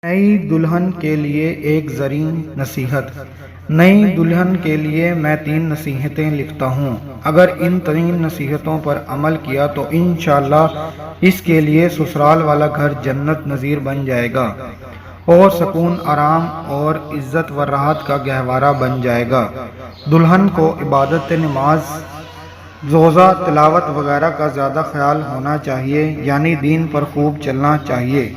نئی دلہن کے لیے ایک زرعی نصیحت۔ نئی دلہن کے لیے میں 3 نصیحتیں لکھتا ہوں۔ اگر ان 3 نصیحتوں پر عمل کیا تو انشاءاللہ اس کے لیے سسرال والا گھر جنت نظیر بن جائے گا اور سکون، آرام اور عزت و راحت کا گہوارہ بن جائے گا۔ دلہن کو عبادت، نماز، روزہ، تلاوت وغیرہ کا زیادہ خیال ہونا چاہیے، یعنی دین پر خوب چلنا چاہیے۔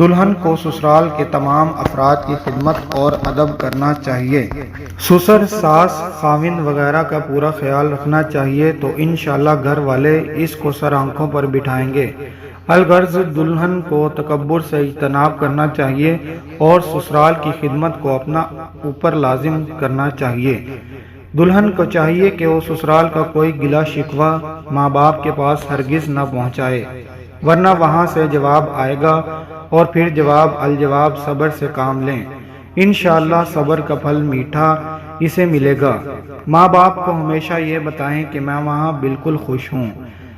دلہن کو سسرال کے تمام افراد کی خدمت اور ادب کرنا چاہیے۔ سسر، ساس، خاوند وغیرہ کا پورا خیال رکھنا چاہیے تو انشاءاللہ گھر والے اس کو سر آنکھوں پر بٹھائیں گے۔ الغرض دلہن کو تکبر سے اجتناب کرنا چاہیے اور سسرال کی خدمت کو اپنا اوپر لازم کرنا چاہیے۔ دلہن کو چاہیے کہ وہ سسرال کا کوئی گلہ شکوہ ماں باپ کے پاس ہرگز نہ پہنچائے، ورنہ وہاں سے جواب آئے گا اور پھر جواب الجواب۔ صبر سے کام لیں، انشاءاللہ صبر کا پھل میٹھا اسے ملے گا۔ ماں باپ کو ہمیشہ یہ بتائیں کہ میں وہاں بالکل خوش ہوں۔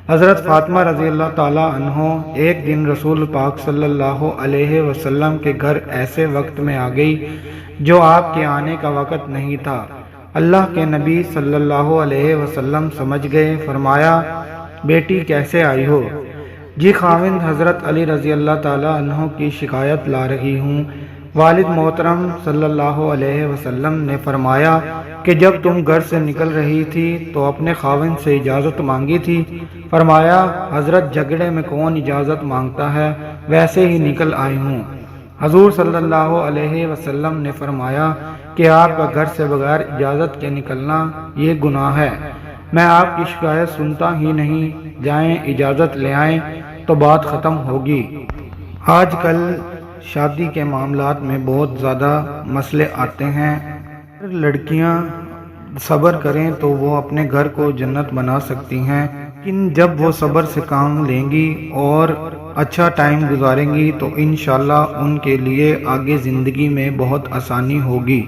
حضرت فاطمہ رضی اللہ تعالیٰ عنہ ایک دن رسول پاک صلی اللہ علیہ وسلم کے گھر ایسے وقت میں آ گئی جو آپ کے آنے کا وقت نہیں تھا۔ اللہ کے نبی صلی اللہ علیہ وسلم سمجھ گئے، فرمایا بیٹی کیسے آئی ہو؟ جی خاوند حضرت علی رضی اللہ تعالیٰ عنہ کی شکایت لا رہی ہوں۔ والد محترم صلی اللہ علیہ وسلم نے فرمایا کہ جب تم گھر سے نکل رہی تھی تو اپنے خاوند سے اجازت مانگی تھی؟ فرمایا حضرت جھگڑے میں کون اجازت مانگتا ہے، ویسے ہی نکل آئی ہوں۔ حضور صلی اللہ علیہ وسلم نے فرمایا کہ آپ کا گھر سے بغیر اجازت کے نکلنا یہ گناہ ہے۔ میں آپ کی شکایت سنتا ہی نہیں، جائیں اجازت لے آئیں تو بات ختم ہوگی۔ آج کل شادی کے معاملات میں بہت زیادہ مسئلے آتے ہیں۔ اگر لڑکیاں صبر کریں تو وہ اپنے گھر کو جنت بنا سکتی ہیں، لیکن جب وہ صبر سے کام لیں گی اور اچھا ٹائم گزاریں گی تو انشاءاللہ ان کے لیے آگے زندگی میں بہت آسانی ہوگی۔